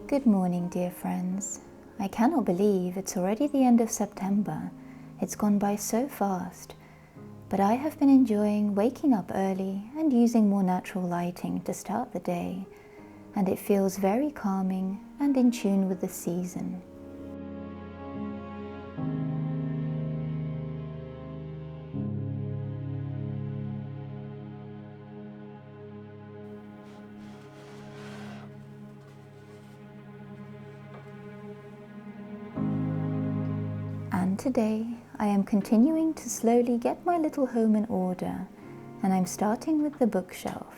Good morning, dear friends. I cannot believe it's already the end of September. It's gone by so fast. But I have been enjoying waking up early and using more natural lighting to start the day, and it feels very calming and in tune with the season. And today I am continuing to slowly get my little home in order, and I'm starting with the bookshelf.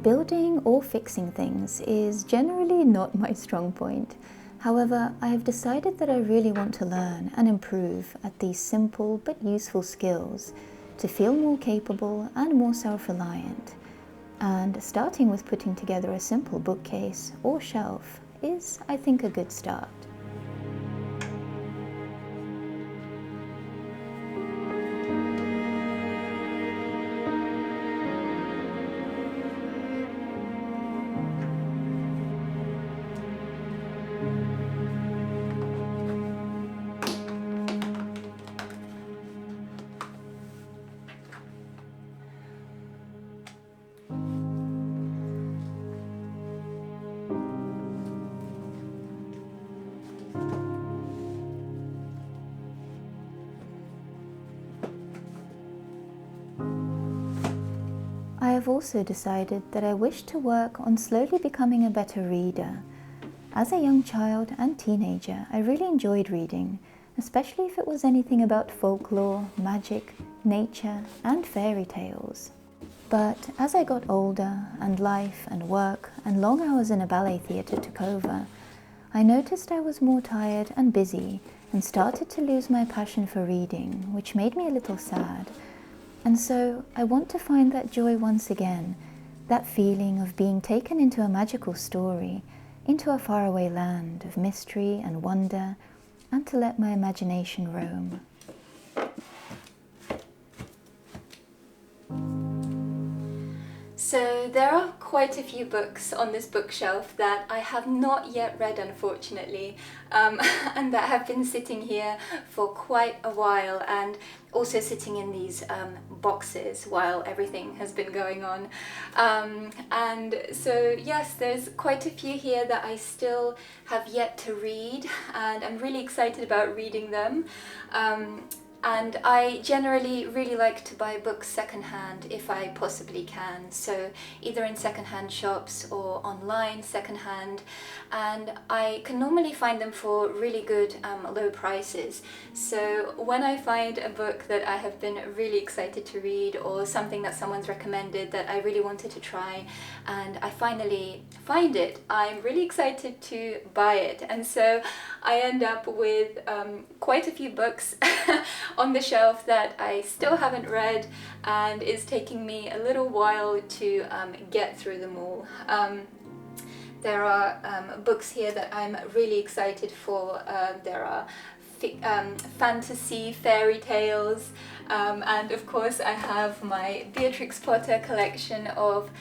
Building or fixing things is generally not my strong point. However, I have decided that I really want to learn and improve at these simple but useful skills to feel more capable and more self-reliant. And starting with putting together a simple bookcase or shelf is, I think, a good start. I have also decided that I wish to work on slowly becoming a better reader. As a young child and teenager, I really enjoyed reading, especially if it was anything about folklore, magic, nature, and fairy tales. But as I got older and life and work and long hours in a ballet theatre took over, I noticed I was more tired and busy and started to lose my passion for reading, which made me a little sad. And so I want to find that joy once again, that feeling of being taken into a magical story, into a faraway land of mystery and wonder, and to let my imagination roam. So there are quite a few books on this bookshelf that I have not yet read, unfortunately, and that have been sitting here for quite a while, and also sitting in these boxes while everything has been going on. And so yes, there's quite a few here that I still have yet to read, and I'm really excited about reading them. And I generally really like to buy books secondhand if I possibly can, so either in secondhand shops or online secondhand, and I can normally find them for really good low prices. So when I find a book that I have been really excited to read, or something that someone's recommended that I really wanted to try, and I finally find it, I'm really excited to buy it. And so I end up with quite a few books on the shelf that I still haven't read, and it's taking me a little while to get through them all. There are books here that I'm really excited for. There are fantasy fairy tales, and of course I have my Beatrix Potter collection of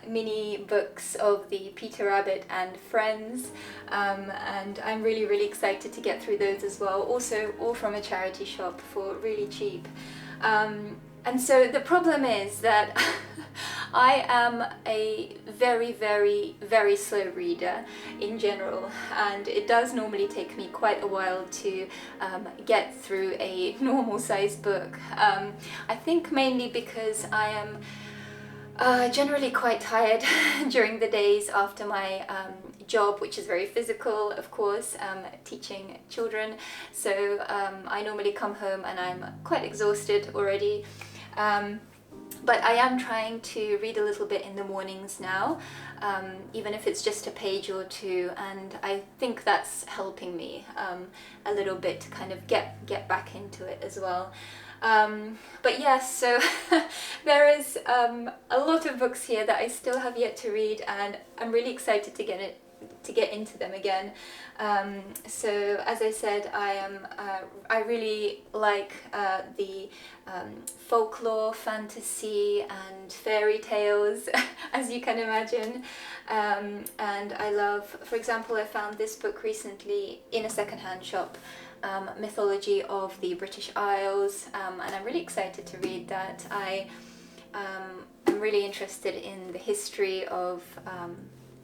mini books of the Peter Rabbit and Friends, and I'm really excited to get through those as well, also all from a charity shop for really cheap. And so the problem is that I am a very slow reader in general, and it does normally take me quite a while to get through a normal sized book. I think mainly because I am generally quite tired during the days after my job, which is very physical, of course, teaching children. So I normally come home and I'm quite exhausted already. But I am trying to read a little bit in the mornings now, even if it's just a page or two, and I think that's helping me a little bit to kind of get back into it as well. But yes, so there is a lot of books here that I still have yet to read, and I'm really excited to get into them again. So as I said, I really like the folklore, fantasy and fairy tales, as you can imagine. And I love, for example, I found this book recently in a secondhand shop, Mythology of the British Isles, and I'm really excited to read that. I'm really interested in the history of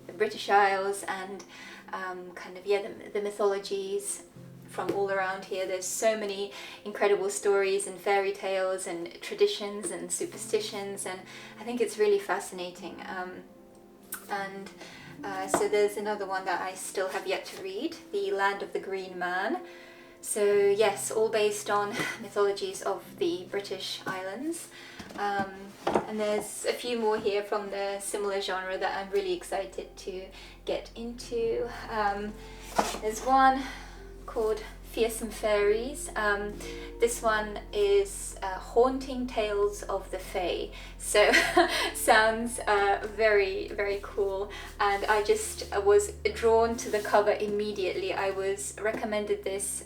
the British Isles and kind of, yeah, the mythologies from all around here. There's so many incredible stories and fairy tales and traditions and superstitions, and I think it's really fascinating. So there's another one that I still have yet to read, The Land of the Green Man. So yes, all based on mythologies of the British Islands. And there's a few more here from the similar genre that I'm really excited to get into. There's one called Fearsome Fairies. This one is Haunting Tales of the Fae. So sounds very, very cool. And I just was drawn to the cover immediately. I was recommended this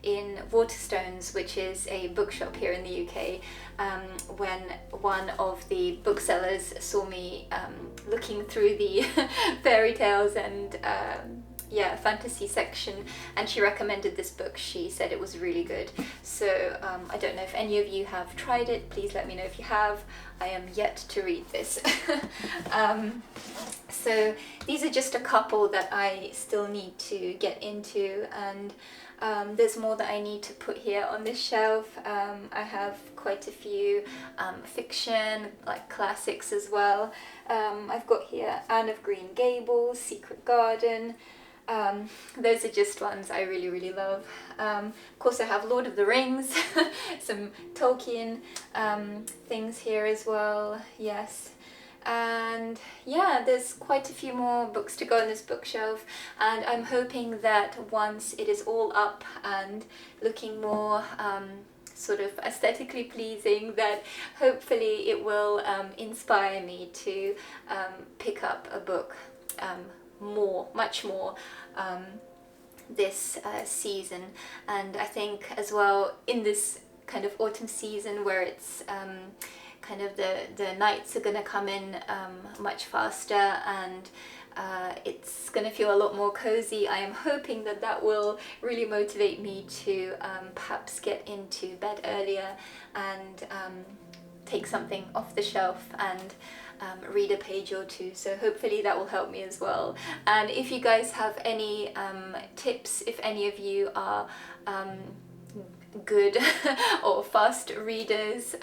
in Waterstones, which is a bookshop here in the UK, when one of the booksellers saw me looking through the fairy tales and fantasy section, and she recommended this book. She said it was really good. So I don't know if any of you have tried it. Please let me know if you have. I am yet to read this. So these are just a couple that I still need to get into, and there's more that I need to put here on this shelf. I have quite a few fiction, like classics as well. I've got here Anne of Green Gables, Secret Garden. Those are just ones I really, really love. Of course, I have Lord of the Rings, some Tolkien things here as well, yes. And yeah, there's quite a few more books to go on this bookshelf, and I'm hoping that once it is all up and looking more sort of aesthetically pleasing, that hopefully it will inspire me to pick up a book much more this season. And I think as well, in this kind of autumn season where it's kind of the nights are going to come in much faster, and it's going to feel a lot more cozy. I am hoping that that will really motivate me to perhaps get into bed earlier and take something off the shelf and read a page or two. So hopefully that will help me as well. And if you guys have any tips, if any of you are good or fast readers,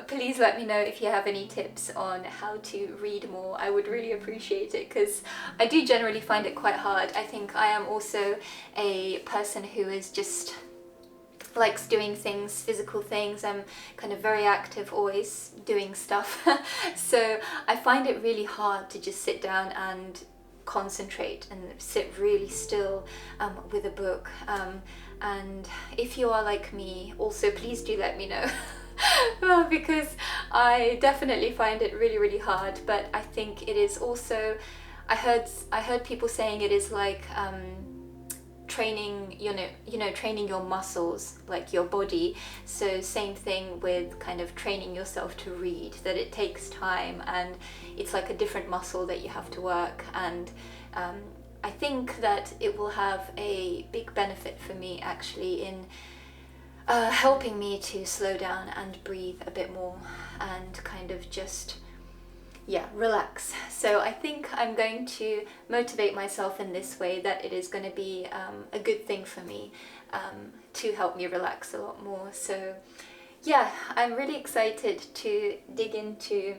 please let me know if you have any tips on how to read more. I would really appreciate it, because I do generally find it quite hard. I think I am also a person who is just likes doing things, physical things. I'm kind of very active, always doing stuff. So I find it really hard to just sit down and concentrate and sit really still with a book. And if you are like me, also please do let me know. Well, because I definitely find it really, really hard. But I think it is also, I heard people saying it is like training, training your muscles, like your body. So same thing with kind of training yourself to read, that it takes time and it's like a different muscle that you have to work. And I think that it will have a big benefit for me actually in helping me to slow down and breathe a bit more and kind of just relax. So I think I'm going to motivate myself in this way, that it is going to be a good thing for me to help me relax a lot more. So yeah, I'm really excited to dig into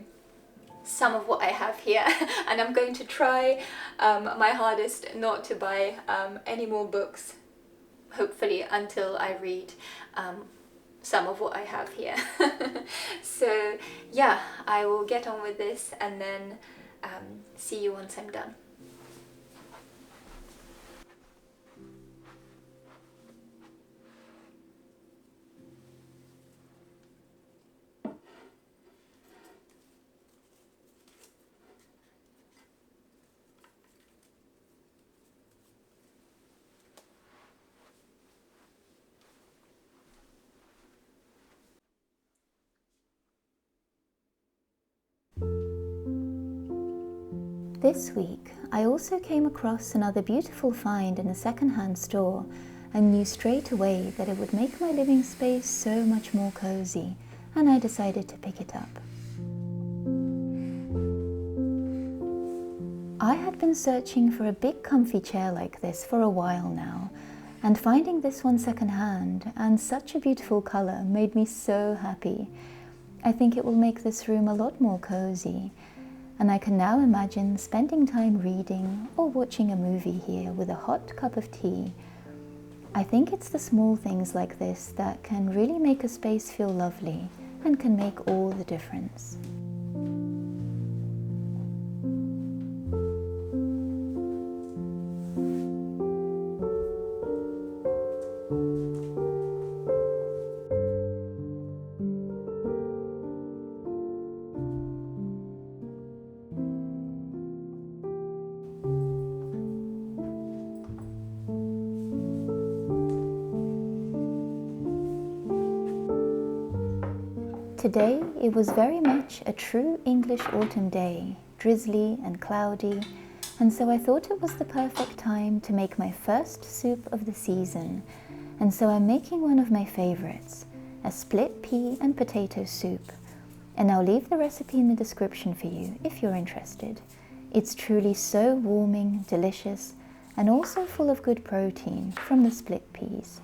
some of what I have here, and I'm going to try my hardest not to buy any more books, hopefully, until I read some of what I have here. So yeah, I will get on with this and then see you once I'm done. This week, I also came across another beautiful find in a second-hand store and knew straight away that it would make my living space so much more cozy, and I decided to pick it up. I had been searching for a big comfy chair like this for a while now, and finding this one secondhand and such a beautiful colour made me so happy. I think it will make this room a lot more cozy, and I can now imagine spending time reading or watching a movie here with a hot cup of tea. I think it's the small things like this that can really make a space feel lovely and can make all the difference. Today it was very much a true English autumn day, drizzly and cloudy, and so I thought it was the perfect time to make my first soup of the season, and so I'm making one of my favorites, a split pea and potato soup, and I'll leave the recipe in the description for you if you're interested. It's truly so warming, delicious, and also full of good protein from the split peas.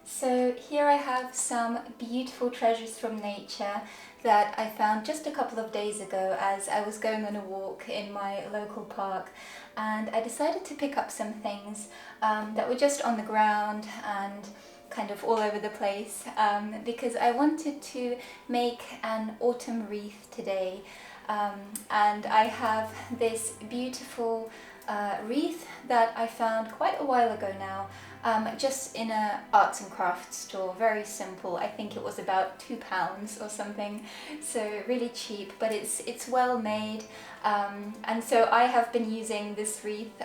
So here I have some beautiful treasures from nature that I found just a couple of days ago as I was going on a walk in my local park, and I decided to pick up some things that were just on the ground and kind of all over the place because I wanted to make an autumn wreath today, and I have this beautiful wreath that I found quite a while ago now, just in a arts and crafts store, very simple. I think it was about £2 or something, so really cheap, but it's well made, and so I have been using this wreath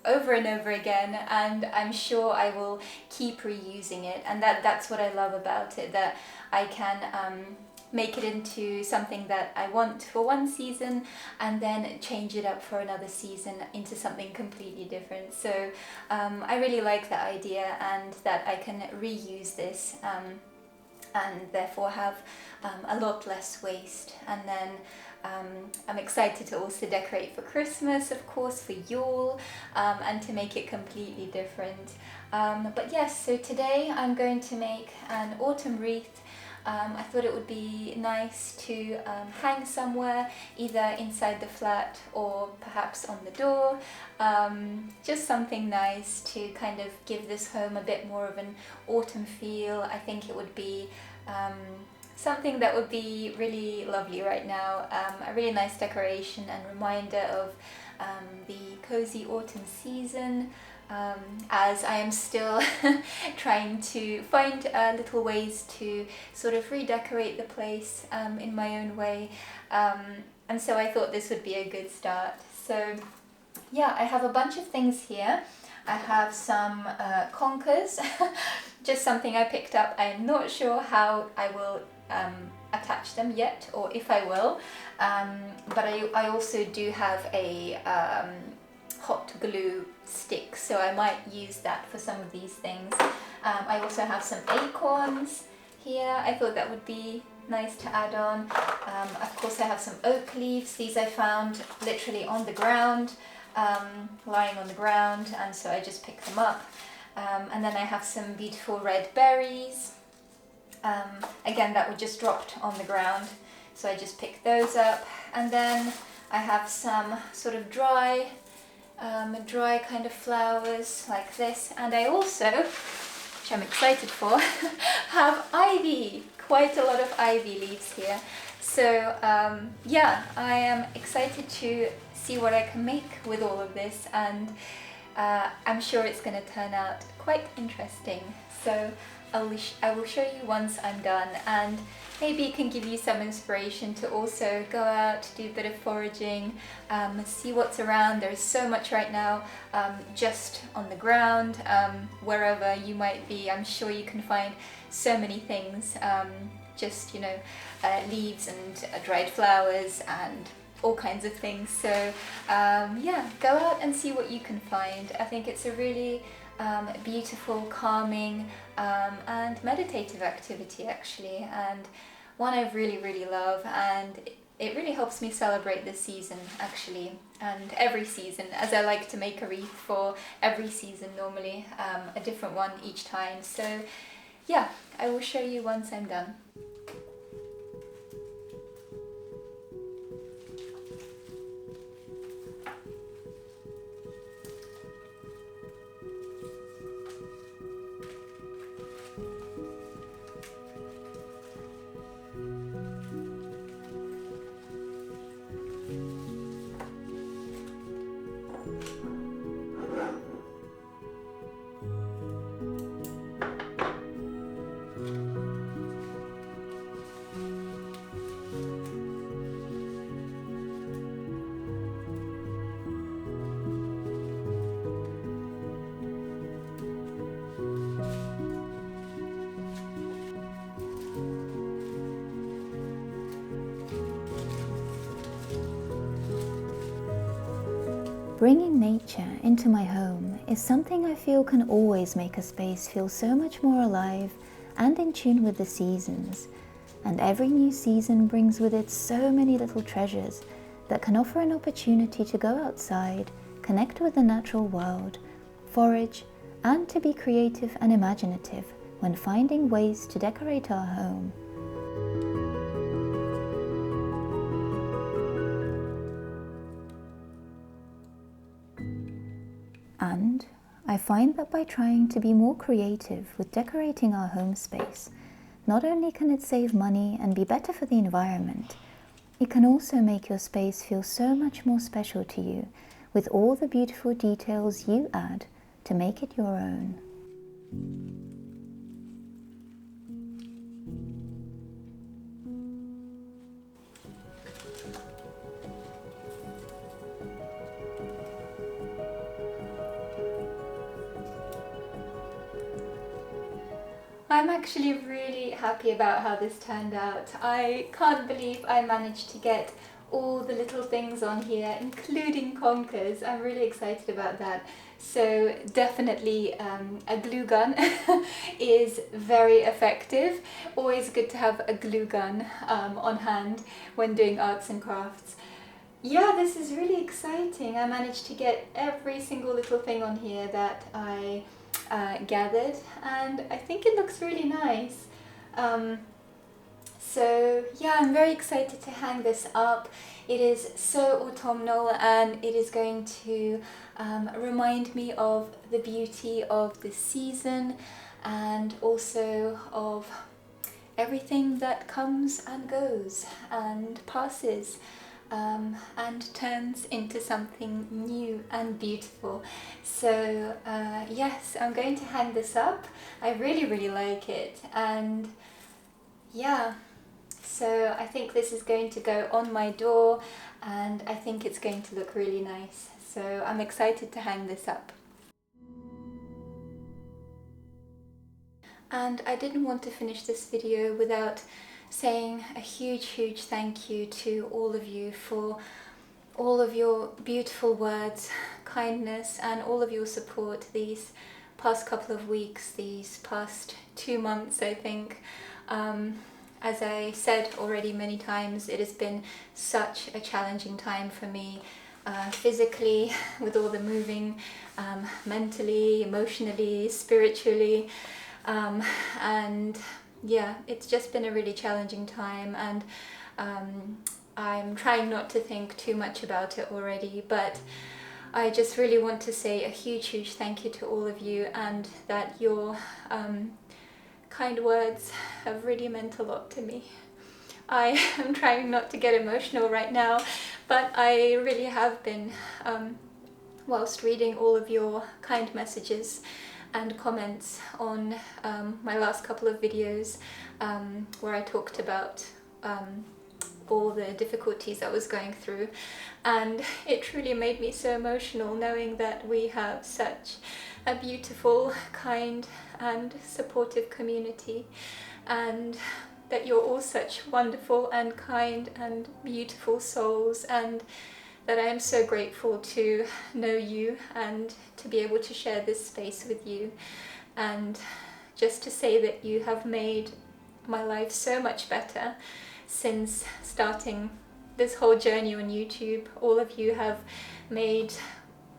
over and over again, and I'm sure I will keep reusing it, and that's what I love about it, that I can make it into something that I want for one season and then change it up for another season into something completely different. So I really like that idea, and that I can reuse this and therefore have a lot less waste. And then I'm excited to also decorate for Christmas, of course, for Yule, and to make it completely different. But yes, so today I'm going to make an autumn wreath. I thought it would be nice to hang somewhere, either inside the flat or perhaps on the door. Just something nice to kind of give this home a bit more of an autumn feel. I think it would be something that would be really lovely right now. A really nice decoration and reminder of the cozy autumn season. As I am still trying to find little ways to sort of redecorate the place in my own way, and so I thought this would be a good start. So yeah, I have a bunch of things here. I have some conkers, just something I picked up. I'm not sure how I will attach them yet, or if I will, but I also do have a hot glue stick, so I might use that for some of these things. I also have some acorns here. I thought that would be nice to add on. Of course I have some oak leaves. These I found literally on the ground, lying on the ground, and so I just picked them up. And then I have some beautiful red berries. Again, that were just dropped on the ground, so I just picked those up. And then I have some sort of dry kind of flowers like this, and I also, which I'm excited for, have ivy, quite a lot of ivy leaves here. So yeah, I am excited to see what I can make with all of this, and I'm sure it's going to turn out quite interesting. So I will show you once I'm done, and maybe it can give you some inspiration to also go out, do a bit of foraging, see what's around. There's so much right now just on the ground, wherever you might be. I'm sure you can find so many things, just, you know, leaves and dried flowers and all kinds of things. So yeah, go out and see what you can find. I think it's a really beautiful, calming and meditative activity actually, and one I really love, and it really helps me celebrate this season actually, and every season, as I like to make a wreath for every season normally, a different one each time. So yeah, I will show you once I'm done. Bringing nature into my home is something I feel can always make a space feel so much more alive and in tune with the seasons. And every new season brings with it so many little treasures that can offer an opportunity to go outside, connect with the natural world, forage, and to be creative and imaginative when finding ways to decorate our home. And I find that by trying to be more creative with decorating our home space, not only can it save money and be better for the environment, it can also make your space feel so much more special to you with all the beautiful details you add to make it your own. I'm actually really happy about how this turned out. I can't believe I managed to get all the little things on here, including conkers. I'm really excited about that. So definitely a glue gun is very effective. Always good to have a glue gun on hand when doing arts and crafts. Yeah, this is really exciting. I managed to get every single little thing on here that I gathered, and I think it looks really nice. So yeah, I'm very excited to hang this up. It is so autumnal, and it is going to remind me of the beauty of the season, and also of everything that comes and goes and passes, and turns into something new and beautiful. So yes, I'm going to hang this up. I really like it, and yeah, so I think this is going to go on my door, and I think it's going to look really nice. So I'm excited to hang this up. And I didn't want to finish this video without saying a huge thank you to all of you for all of your beautiful words, kindness, and all of your support these past couple of weeks, these past 2 months, I think. As I said already many times, it has been such a challenging time for me, physically, with all the moving, mentally, emotionally, spiritually, and yeah, it's just been a really challenging time, and I'm trying not to think too much about it already, but I just really want to say a huge thank you to all of you, and that your kind words have really meant a lot to me. I am trying not to get emotional right now, but I really have been, whilst reading all of your kind messages and comments on my last couple of videos, where I talked about all the difficulties I was going through, and it truly made me so emotional knowing that we have such a beautiful, kind and supportive community, and that you're all such wonderful and kind and beautiful souls, and that I am so grateful to know you and to be able to share this space with you, and just to say that you have made my life so much better since starting this whole journey on YouTube. All of you have made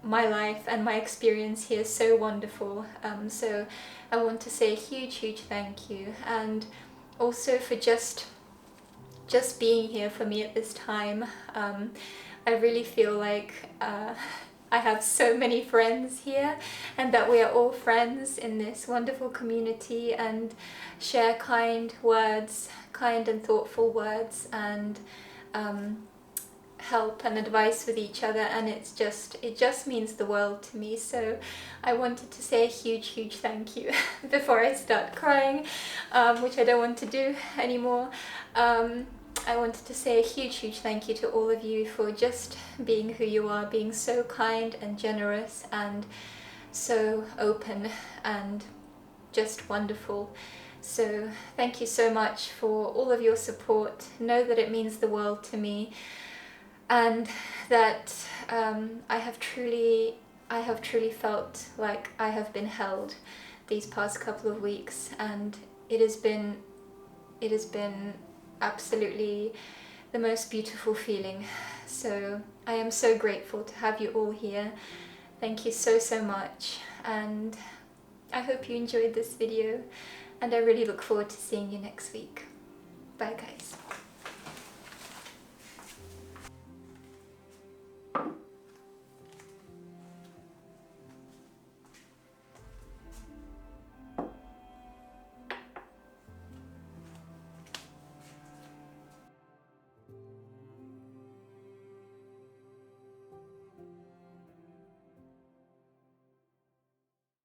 my life and my experience here so wonderful. So I want to say a huge thank you, and also for just being here for me at this time. I really feel like I have so many friends here, and that we are all friends in this wonderful community and share kind words, kind and thoughtful words, and help and advice with each other, and it just means the world to me. So I wanted to say a huge thank you before I start crying, which I don't want to do anymore. I wanted to say a huge thank you to all of you for just being who you are, being so kind and generous and so open and just wonderful. So thank you so much for all of your support. Know that it means the world to me, and that I have truly felt like I have been held these past couple of weeks, and it has been absolutely the most beautiful feeling. So I am so grateful to have you all here. Thank you so much, and I hope you enjoyed this video, and I really look forward to seeing you next week. Bye guys.